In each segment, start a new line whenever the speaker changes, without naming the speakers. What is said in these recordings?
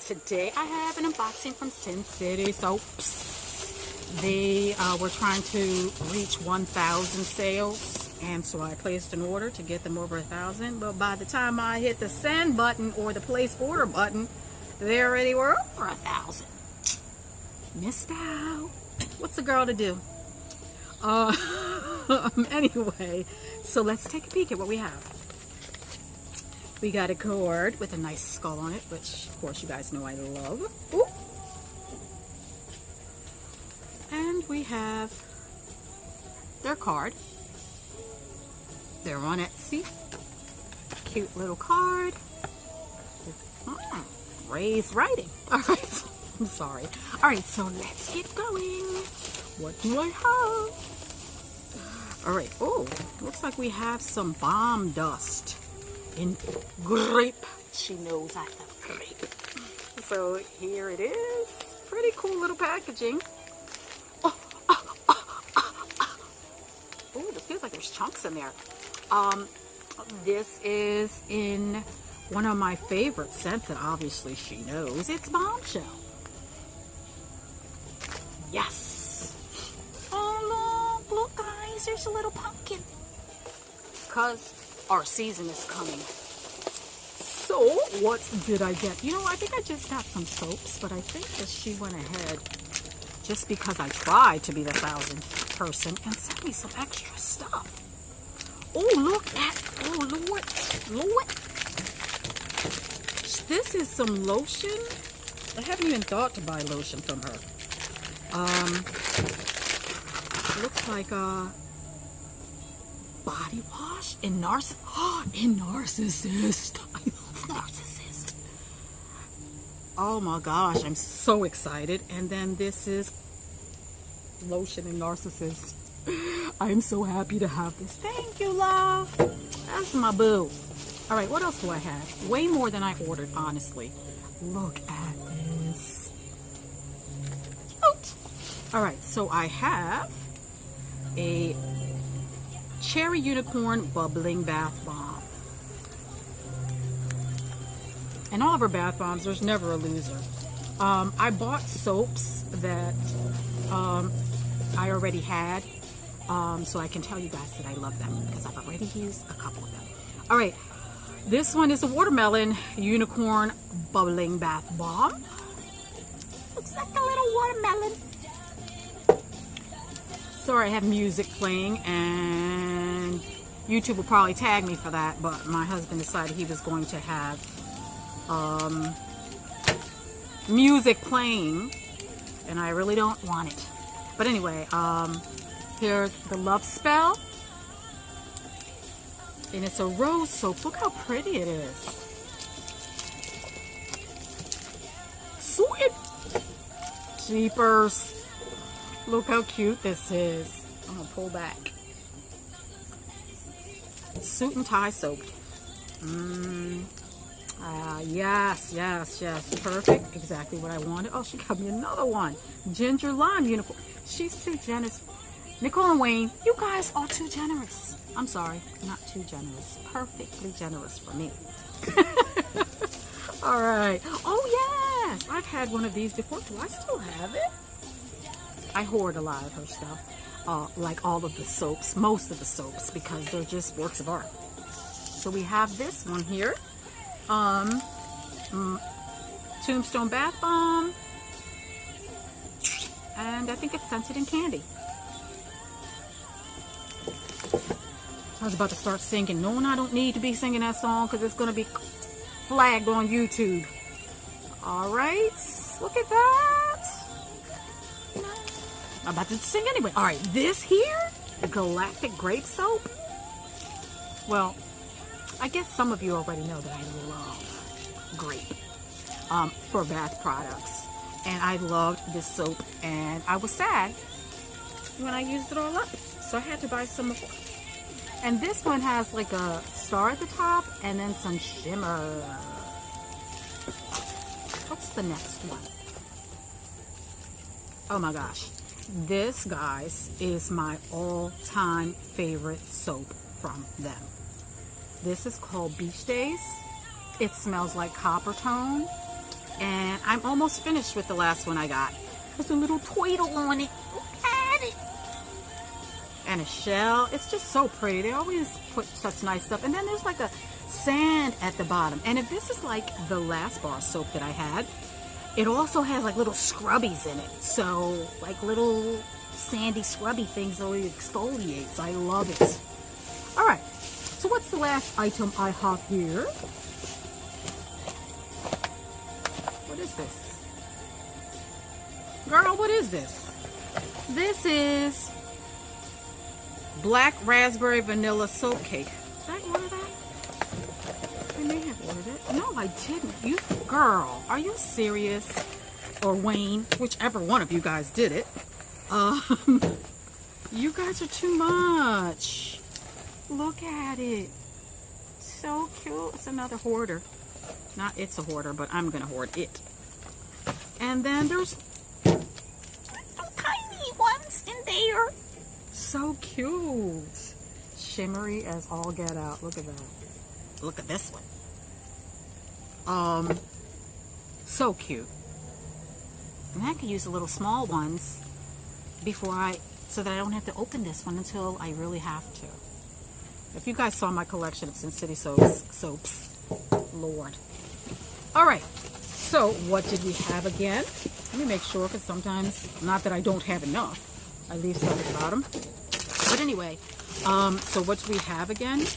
today I have an unboxing from Sin City Soaps. They were trying to reach 1,000 sales, and so I placed an order to get them over 1,000. But by the time I hit the send button or the place order button, they already were over 1,000. Missed out. What's a girl to do? Anyway, so let's take a peek at what we have. We got a card with a nice skull on it, which of course you guys know I love. Ooh. And we have their card. They're on Etsy. Cute little card. Raised writing. Alright, I'm sorry. Alright, so let's get going. What do I have? Alright, oh, looks like we have some bomb dust in Grape. She knows I love Grape. So here it is. Pretty cool little packaging. Oh, this feels like there's chunks in there. This is in one of my favorite scents that obviously she knows. It's Bombshell. Yes. Oh look guys, there's a little pumpkin. Because our season is coming. So what did I get? You know, I think I just got some soaps, but I think that she went ahead just because I tried to be the 1,000th person and sent me some extra stuff. Oh, look at, oh Lord. This is some lotion. I haven't even thought to buy lotion from her. Looks like a body wash in Narcissist. I love Narcissist. Oh my gosh, I'm so excited. And then this is lotion in Narcissist. I'm so happy to have this. Thank you, love. That's my boo. All right, what else do I have? Way more than I ordered, honestly. Look at this. Cute. All right, so I have a Cherry Unicorn Bubbling Bath Bomb. And all of her bath bombs, there's never a loser. I bought soaps that I already had, so I can tell you guys that I love them because I've already used a couple of them. All right, this one is a Watermelon Unicorn Bubbling Bath Bomb. Looks like a little watermelon. Sorry, I have music playing, and YouTube will probably tag me for that, but my husband decided he was going to have music playing, and I really don't want it. But anyway, here's the Love Spell, and it's a rose soap. Look how pretty it is. Sweet jeepers. Look how cute this is. I'm gonna pull back. It's suit and tie soaked. Yes. Perfect. Exactly what I wanted. Oh, she got me another one. Ginger Lime Unicorn. She's too generous. Nicole and Wayne, you guys are too generous. I'm sorry, not too generous. Perfectly generous for me. All right. Oh, yes. I've had one of these before. Do I still have it? I hoard a lot of her stuff, like all of the soaps, most of the soaps, because they're just works of art. So we have this one here, Tombstone Bath Bomb, and I think it's scented in candy. I was about to start singing. No, I don't need to be singing that song because it's going to be flagged on YouTube. All right, look at that. I'm about to sing anyway. All right, this here, Galactic Grape Soap. Well, I guess some of you already know that I love Grape for bath products. And I loved this soap, and I was sad when I used it all up. So I had to buy some more. And this one has like a star at the top and then some shimmer. What's the next one? Oh my gosh. This, guys, is my all-time favorite soap from them. This is called Beach Days. It smells like copper tone. And I'm almost finished with the last one I got. There's a little twiddle on it. Look at it. And a shell. It's just so pretty. They always put such nice stuff. And then there's like a sand at the bottom. And if this is like the last bar soap that I had, it also has like little scrubbies in it. So like little sandy scrubby things that it exfoliates. I love it. All right. So what's the last item I have here? What is this? Girl, what is this? This is black raspberry vanilla soap cake. Did I order that? I may have ordered it. No, I didn't. You, girl, are you serious? Or Wayne, whichever one of you guys did it. You guys are too much. Look at it. So cute. It's another hoarder. Not it's a hoarder, but I'm gonna hoard it. And then there's tiny ones in there. So cute. Shimmery as all get out. Look at that. Look at this one. So cute. And I could use the little small ones so that I don't have to open this one until I really have to. If you guys saw my collection of Sin City soaps, Lord. All right, so what did we have again? Let me make sure, because sometimes, not that I don't have enough, I leave some at the bottom. But anyway, so what do we have again?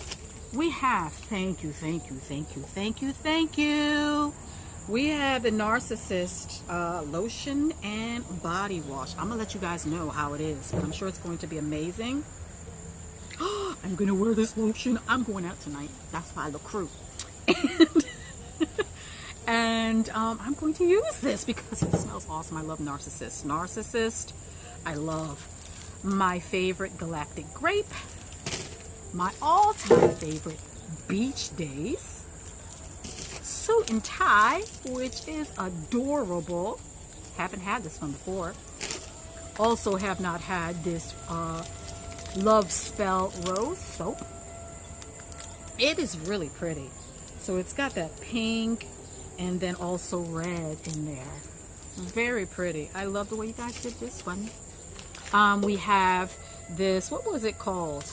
We have, thank you. We have the Narcissist lotion and body wash. I'm gonna let you guys know how it is, but I'm sure it's going to be amazing. I'm gonna wear this lotion. I'm going out tonight. That's why I look crude. And I'm going to use this because it smells awesome. I love Narcissist. Narcissist, I love. My favorite Galactic Grape. My all-time favorite Beach Days. Suit and tie, which is adorable. Haven't had this one before. Also have not had this Love Spell Rose soap. It is really pretty. So it's got that pink and then also red in there. Very pretty. I love the way you guys did this one. We have this, what was it called?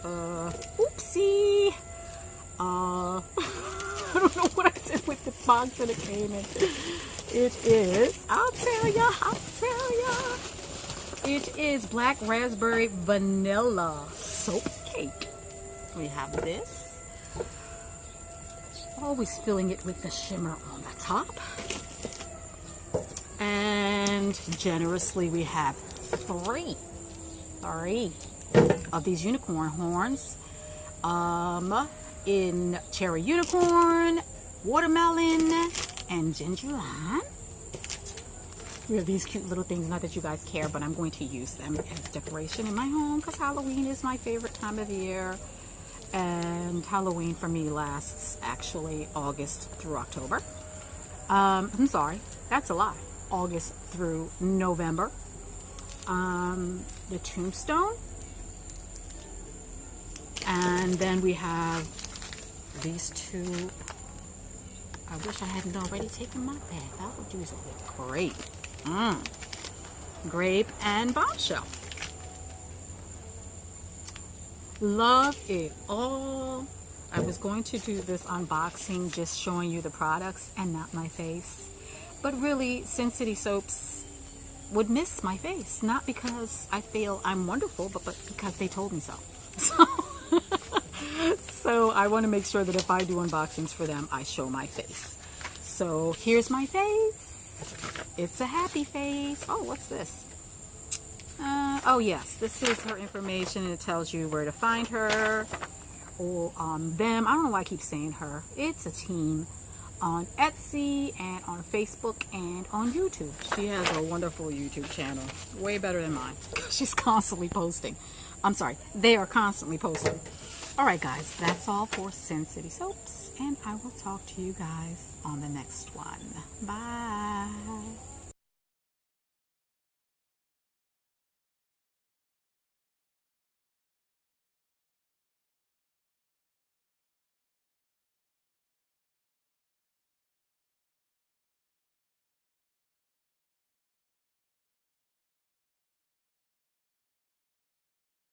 Oopsie. I don't know what I did with the box that it came in. It is, I'll tell ya. It is black raspberry vanilla soap cake. We have this. Always filling it with the shimmer on the top. And generously we have three of these unicorn horns. In cherry unicorn, watermelon, and ginger lime. We have these cute little things, not that you guys care, but I'm going to use them as decoration in my home because Halloween is my favorite time of the year. And Halloween for me lasts actually August through October. I'm sorry, that's a lie. August through November. The tombstone. And then we have these two. I wish I hadn't already taken my bag. That would use it with Grape. Grape and Bombshell. Love it all. I was going to do this unboxing just showing you the products and not my face. But really, Sin City soaps would miss my face. Not because I feel I'm wonderful, but because they told me so. So I want to make sure that if I do unboxings for them, I show my face. So here's my face. It's a happy face. Oh, what's this? Oh yes, this is her information, and it tells you where to find her or them. I don't know why I keep saying her. It's a team on Etsy and on Facebook and on YouTube. She has a wonderful YouTube channel, way better than mine. She's constantly posting. I'm sorry, they are constantly posting. All right, guys, that's all for Sin City Soaps, and I will talk to you guys on the next one. Bye.